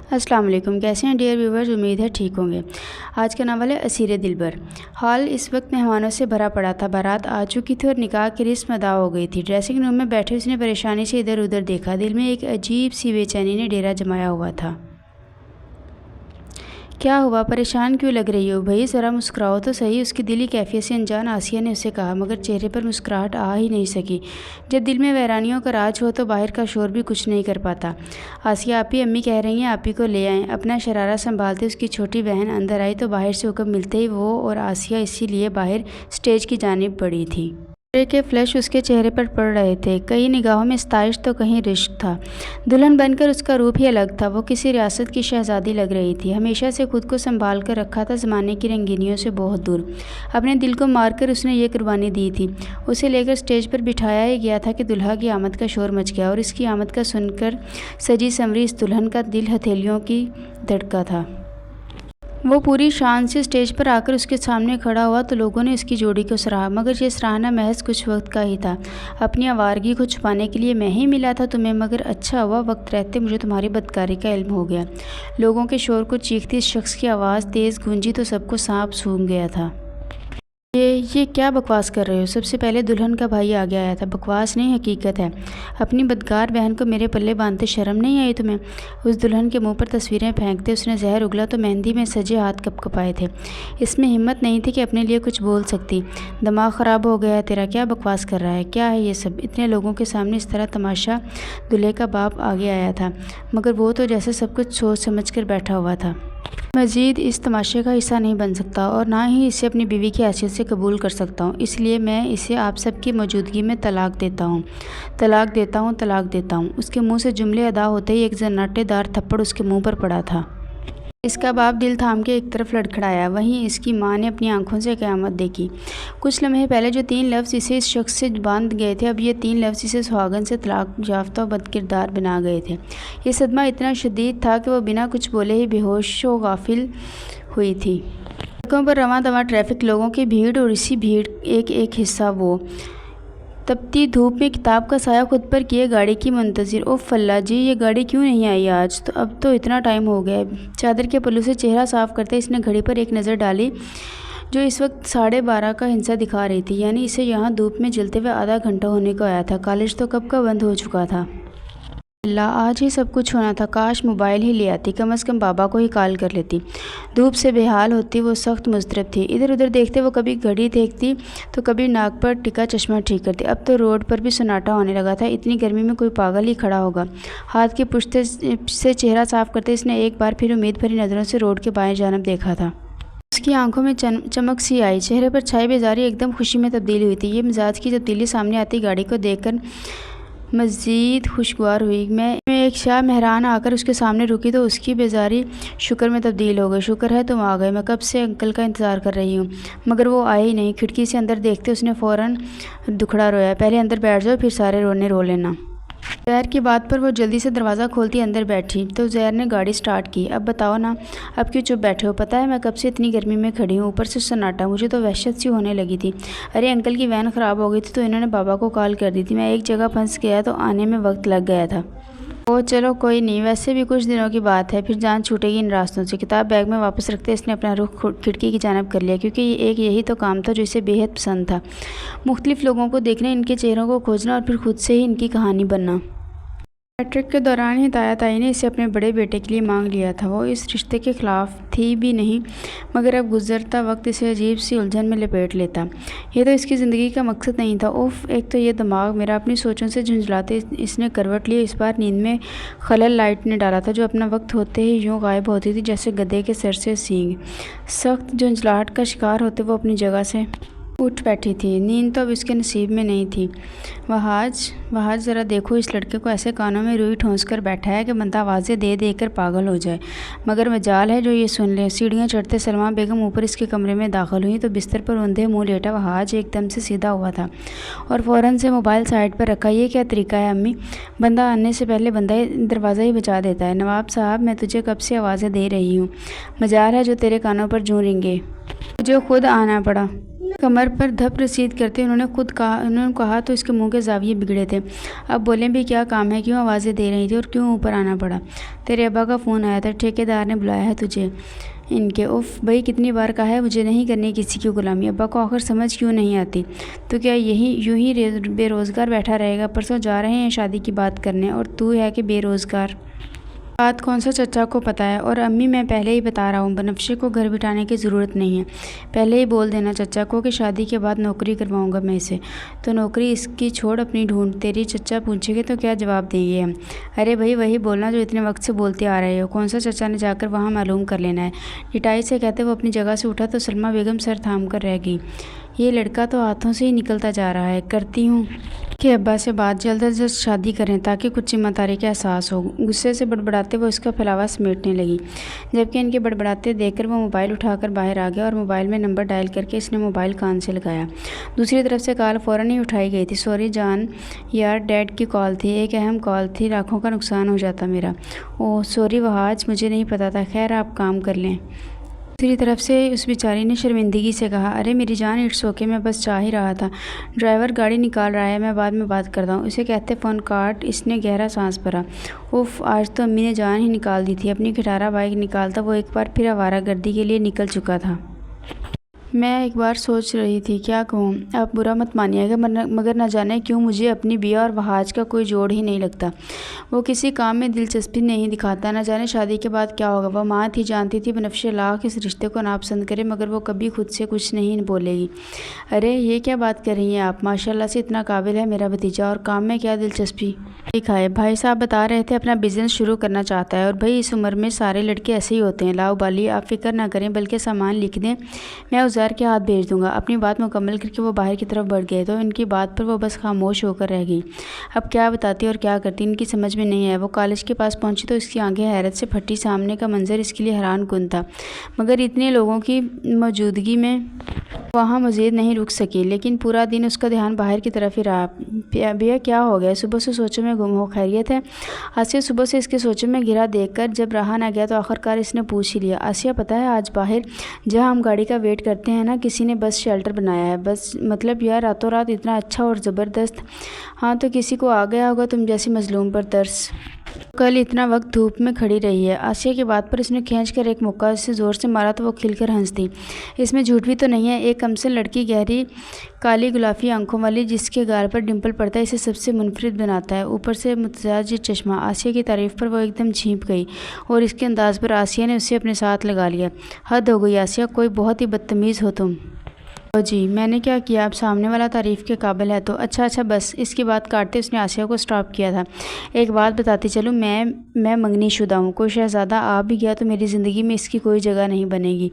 अस्सलाम वालेकुम। कैसे हैं डियर व्यूवर्स? उम्मीद है ठीक होंगे। आज का नावल है असीरे दिलबर। हॉल इस वक्त मेहमानों से भरा पड़ा था। बारात आ चुकी थी और निकाह की रस्म अदा हो गई थी। ड्रेसिंग रूम में बैठे उसने परेशानी से इधर उधर देखा। दिल में एक अजीब सी बेचैनी ने डेरा जमाया हुआ था। क्या हुआ, परेशान क्यों लग रही हो भाई? ज़रा मुस्कुराओ तो सही। उसकी दिली कैफियत से अनजान आसिया ने उसे कहा, मगर चेहरे पर मुस्कुराहट आ ही नहीं सकी। जब दिल में वैरानियों का राज हो तो बाहर का शोर भी कुछ नहीं कर पाता। आसिया, आप ही अम्मी कह रही हैं, आप ही को ले आएँ। अपना शरारा संभालते उसकी छोटी बहन अंदर आई तो बाहर से हुक्म मिलते ही वो और आसिया इसीलिए बाहर स्टेज की जानिब बढ़ी थी। चेहरे के फ्लैश उसके चेहरे पर पड़ रहे थे। कई निगाहों में स्ताइश तो कहीं रिश्क था। दुल्हन बनकर उसका रूप ही अलग था। वो किसी रियासत की शहजादी लग रही थी। हमेशा से खुद को संभाल कर रखा था, ज़माने की रंगीनियों से बहुत दूर। अपने दिल को मारकर उसने ये कुर्बानी दी थी। उसे लेकर स्टेज पर बिठाया ही गया था कि दुल्हा की आमद का शोर मच गया और इसकी आमद का सुनकर सजी संवरी इस दुल्हन का दिल हथेलियों की धड़का था। वो पूरी शान से स्टेज पर आकर उसके सामने खड़ा हुआ तो लोगों ने इसकी जोड़ी को सराहा, मगर ये सराहना महज कुछ वक्त का ही था। अपनी आवारगी को छुपाने के लिए मैं ही मिला था तुम्हें, मगर अच्छा हुआ वक्त रहते मुझे तुम्हारी बदकारी का इल्म हो गया। लोगों के शोर को चीखती इस शख्स की आवाज़ तेज़ गूंजी तो सबको सांप सूंघ गया था। ये क्या बकवास कर रहे हो? सबसे पहले दुल्हन का भाई आगे आया था। बकवास नहीं, हकीकत है। अपनी बदकार बहन को मेरे पल्ले बांधते शर्म नहीं आई तुम्हें? उस दुल्हन के मुंह पर तस्वीरें फेंकते उसने जहर उगला तो मेहंदी में सजे हाथ कपकपाए थे। इसमें हिम्मत नहीं थी कि अपने लिए कुछ बोल सकती। दिमाग ख़राब हो गया तेरा? क्या बकवास कर रहा है? क्या है ये सब? इतने लोगों के सामने इस तरह तमाशा। दूल्हे का बाप आगे आया था, मगर वो तो जैसे सब कुछ सोच समझ कर बैठा हुआ था। मजीद इस तमाशे का हिस्सा नहीं बन सकता और ना ही इसे अपनी बीवी की हैसियत से कबूल कर सकता हूँ। इसलिए मैं इसे आप सबकी मौजूदगी में तलाक देता हूँ, तलाक देता हूँ, तलाक देता हूँ। उसके मुंह से जुमले अदा होते ही एक जन्नाटेदार थप्पड़ उसके मुंह पर पड़ा था। इसका बाप दिल थाम के एक तरफ लड़खड़ाया। वहीं इसकी माँ ने अपनी आंखों से क़यामत देखी। कुछ लम्हे पहले जो 3 लफ्ज़ इसे इस शख्स से बांध गए थे, अब ये 3 लफ्ज़ इसे सुहागन से तलाक याफ्ता बदकिरदार बना गए थे। ये सदमा इतना शदीद था कि वह बिना कुछ बोले ही बेहोश व गाफिल हुई थी। सड़कों पर रवां दवां ट्रैफिक, लोगों की भीड़ और इसी भीड़ एक एक हिस्सा वो। तपती धूप में किताब का साया खुद पर किए गाड़ी की मुंतज़िर। ओ फल्ला जी, ये गाड़ी क्यों नहीं आई आज? तो अब तो इतना टाइम हो गया। चादर के पल्लू से चेहरा साफ करते इसने घड़ी पर एक नज़र डाली जो इस वक्त 12:30 का हिंसा दिखा रही थी। यानी इसे यहाँ धूप में जलते हुए आधा घंटा होने को आया था। कॉलेज तो कब का बंद हो चुका था। अल्लाह, आज ही सब कुछ होना था। काश मोबाइल ही ले आती, कम से कम बाबा को ही कॉल कर लेती। धूप से बेहाल होती वो सख्त मुज़तरब थी। इधर उधर देखते वो कभी घड़ी देखती तो कभी नाक पर टिका चश्मा ठीक करती। अब तो रोड पर भी सन्नाटा होने लगा था। इतनी गर्मी में कोई पागल ही खड़ा होगा। हाथ की पुश्ते से चेहरा साफ करते इसने एक बार फिर उम्मीद भरी नज़रों से रोड के बाएं जानब देखा था। उसकी आंखों में चमक सी आई। चेहरे पर छाई बेजारी एकदम खुशी में तब्दील हुई थी। ये मिजाज की तब्दीली सामने आती गाड़ी को देखकर मज़ीद खुशगवार हुई। मैं एक शाह मेहरान आकर उसके सामने रुकी तो उसकी बेजारी शुक्र में तब्दील हो गई। शुक्र है तुम आ गए, मैं कब से अंकल का इंतज़ार कर रही हूँ, मगर वो आए ही नहीं। खिड़की से अंदर देखते उसने फ़ौरन दुखड़ा रोया। पहले अंदर बैठ जाओ, फिर सारे रोने रो लेना। ज़ैर की बात पर वो जल्दी से दरवाज़ा खोलती अंदर बैठी तो ज़ैर ने गाड़ी स्टार्ट की। अब बताओ ना, अब क्यों चुप बैठे हो? पता है मैं कब से इतनी गर्मी में खड़ी हूँ, ऊपर से सन्नाटा, मुझे तो वहशत सी होने लगी थी। अरे अंकल की वैन ख़राब हो गई थी तो इन्होंने बाबा को कॉल कर दी थी। मैं एक जगह फंस गया तो आने में वक्त लग गया था। ओ चलो कोई नहीं, वैसे भी कुछ दिनों की बात है, फिर जान छूटेगी इन रास्तों से। किताब बैग में वापस रखते इसने अपना रुख खिड़की की जानिब कर लिया, क्योंकि यही तो काम था जो इसे बेहद पसंद था। मुख्तलिफ लोगों को देखना, इनके चेहरों को खोजना और फिर खुद से ही इनकी कहानी बनना। मैट्रिक के दौरान ही ताया ताई ने इसे अपने बड़े बेटे के लिए मांग लिया था। वो इस रिश्ते के ख़िलाफ़ थी भी नहीं, मगर अब गुज़रता वक्त इसे अजीब सी उलझन में लपेट लेता। ये तो इसकी ज़िंदगी का मकसद नहीं था। उफ़, एक तो ये दिमाग मेरा अपनी सोचों से झुंझलाते इसने करवट ली। इस बार नींद में खलल लाइट ने डाला था, जो अपना वक्त होते ही यूँ गायब होती थी जैसे गधे के सर से सींग। सख्त झुंझलाहट का शिकार होते वो अपनी जगह से उठ बैठी थी। नींद तो अब इसके नसीब में नहीं थी। वहाज ज़रा देखो, इस लड़के को ऐसे कानों में रुई ठोंस कर बैठा है कि बंदा आवाज़ें दे दे कर पागल हो जाए, मगर मजाल है जो ये सुन ले। सीढ़ियाँ चढ़ते सलमा बेगम ऊपर इसके कमरे में दाखिल हुई तो बिस्तर पर ऊंधे मुँह लेटा वहाज एकदम से सीधा हुआ था और फ़ौरन से मोबाइल साइड पर रखा। ये क्या तरीका है अम्मी? बंदा आने से पहले बंदा दरवाज़ा ही बजा देता है। नवाब साहब, मैं तुझे कब से आवाज़ें दे रही हूँ, मजाल है जो तेरे कानों पर जूँ रेंगे। मुझे खुद आना पड़ा। कमर पर धप रसीद करते उन्होंने कहा तो इसके मुंह के जाविये बिगड़े थे। अब बोले भी क्या काम है, क्यों आवाज़ें दे रही थी और क्यों ऊपर आना पड़ा। तेरे अब्बा का फ़ोन आया था, ठेकेदार ने बुलाया है तुझे। इनके उफ भाई कितनी बार कहा है मुझे नहीं करनी किसी की गुलामी। अब्बा को आखिर समझ क्यों नहीं आती। तो क्या यूं ही बेरोज़गार बैठा रहेगा। परसों जा रहे हैं शादी की बात करने और तू है कि बेरोज़गार। बात कौन सा चचा को पता है। और अम्मी मैं पहले ही बता रहा हूँ बनफ्शे को घर बिठाने की ज़रूरत नहीं है। पहले ही बोल देना चचा को कि शादी के बाद नौकरी करवाऊँगा मैं इसे। तो नौकरी इसकी छोड़ अपनी ढूंढ। तेरी चचा पूछेंगे तो क्या जवाब देंगे हम। अरे भाई वही बोलना जो इतने वक्त से बोलते आ रहे हो। कौन सा चचा ने जाकर वहाँ मालूम कर लेना है। डिटाई से कहते वो अपनी जगह से उठा तो सलमा बेगम सर थाम कर रह गई। ये लड़का तो हाथों से ही निकलता जा रहा है। करती हूँ कि अब्बा से बात जल्द अज जल्द शादी करें ताकि कुछ जिम्मेदारी का एहसास हो। गुस्से से बड़बड़ाते वो इसका फैलावा समेटने लगी। जबकि इनके बड़बड़ाते देखकर वो मोबाइल उठाकर बाहर आ गया और मोबाइल में नंबर डायल करके इसने मोबाइल कान से लगाया। दूसरी तरफ से कॉल फ़ौरन ही उठाई गई थी। सॉरी जान यार डैड की कॉल थी, एक अहम कॉल थी, लाखों का नुकसान हो जाता मेरा। ओह सॉरी वहाज, मुझे नहीं पता था, खैर आप काम कर लें। दूसरी तरफ से उस बेचारी ने शर्मिंदगी से कहा, अरे मेरी जान इट्स ओके, मैं बस चाह ही रहा था। ड्राइवर गाड़ी निकाल रहा है, मैं बाद में बात करता हूँ। इसे कहते फ़ोन काट। इसने गहरा सांस भरा। उफ आज तो अम्मी ने जान ही निकाल दी थी। अपनी खटारा बाइक निकालता वो एक बार फिर आवारागर्दी के लिए निकल चुका था। मैं एक बार सोच रही थी क्या कहूँ, आप बुरा मत मानिएगा मगर न जाने क्यों मुझे अपनी बिया और वहाज का कोई जोड़ ही नहीं लगता। वो किसी काम में दिलचस्पी नहीं दिखाता। न जाने शादी के बाद क्या होगा। वह माँ थी, जानती थी बनफ्शे लाख इस रिश्ते को नापसंद करे मगर वो कभी खुद से कुछ नहीं बोलेगी। अरे ये क्या बात कर रही हैं आप, माशाल्लाह से इतना काबिल है मेरा भतीजा और काम में क्या दिलचस्पी दिखाए। भाई साहब बता रहे थे अपना बिजनेस शुरू करना चाहता है और भाई इस उम्र में सारे लड़के ऐसे ही होते हैं। लाओबाली, आप फिक्र ना करें बल्कि सामान लिख दें, मैं उजार के हाथ भेज दूंगा। अपनी बात मुकम्मल करके वो बाहर की तरफ बढ़ गए तो इनकी बात पर वो बस खामोश होकर रह गई। अब क्या बताती और क्या करती इनकी समझ में नहीं आया। वो कॉलेज के पास पहुंची तो इसकी आंखें हैरत से फटी। सामने का मंजर इसके लिए हैरान कुन था मगर इतने लोगों की मौजूदगी में वहाँ मज़ीद नहीं रुक सकी। लेकिन पूरा दिन उसका ध्यान बाहर की तरफ ही रहा। भैया क्या हो गया, सुबह से सोचों में गुम हो, खैरियत है। आसिया सुबह से इसके सोचों में घिरा देखकर जब रहा ना गया तो आखिरकार इसने पूछ ही लिया, आसिया पता है आज बाहर जहाँ हम गाड़ी का वेट करते हैं ना किसी ने बस शेल्टर बनाया है। बस मतलब यार रातों रात इतना अच्छा और ज़बरदस्त। हाँ तो किसी को आ गया होगा तुम जैसी मजलूम पर तरस। कल इतना वक्त धूप में खड़ी रही है। आसिया की बात पर इसने खींच कर एक मुक्का से ज़ोर से मारा तो वो खिलकर हंस दी। इसमें झूठ भी तो नहीं है। एक कमसिन लड़की गहरी काली गुलाबी आंखों वाली जिसके गाल पर डिंपल पड़ता है इसे सबसे मुनफरिद बनाता है। ऊपर से मुतजाज चश्मा। आसिया की तारीफ़ पर वो एकदम झींप गई और इसके अंदाज पर आसिया ने उसे अपने साथ लगा लिया। हद हो गई आसिया, कोई बहुत ही बदतमीज़ हो तुम। ओ जी मैंने क्या किया, अब सामने वाला तारीफ़ के काबिल है तो। अच्छा बस। इसकी बात काटते उसने आसिया को स्टॉप किया था। एक बात बताती चलूँ, मैं मंगनी शुदा हूँ। कोई शहज़ादा आ भी गया तो मेरी ज़िंदगी में इसकी कोई जगह नहीं बनेगी।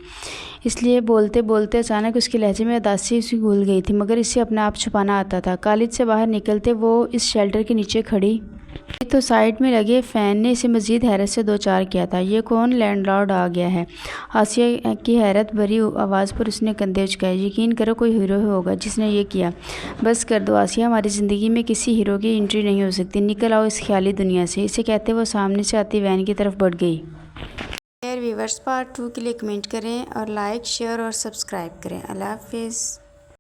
इसलिए बोलते बोलते अचानक उसके लहजे में उदासी सी घुल गई थी मगर इसे अपने आप छुपाना आता था। कॉलेज से बाहर निकलते वो इस शेल्टर के नीचे खड़ी तो साइड में लगे फ़ैन ने इसे मज़ीद हैरत से दो चार किया था। ये कौन लैंडलॉर्ड आ गया है। आसिया की हैरत भरी आवाज़ पर उसने कंधे उचकाए। यकीन करो कोई हीरो होगा जिसने ये किया। बस कर दो आसिया, हमारी ज़िंदगी में किसी हीरो की एंट्री नहीं हो सकती। निकल आओ इस ख्याली दुनिया से। इसे कहते वो सामने से आती वैन की तरफ बढ़ गई। व्यूअर्स पार्ट 2 के लिए कमेंट करें और लाइक शेयर और सब्सक्राइब करें। अल्लाह हाफिज़।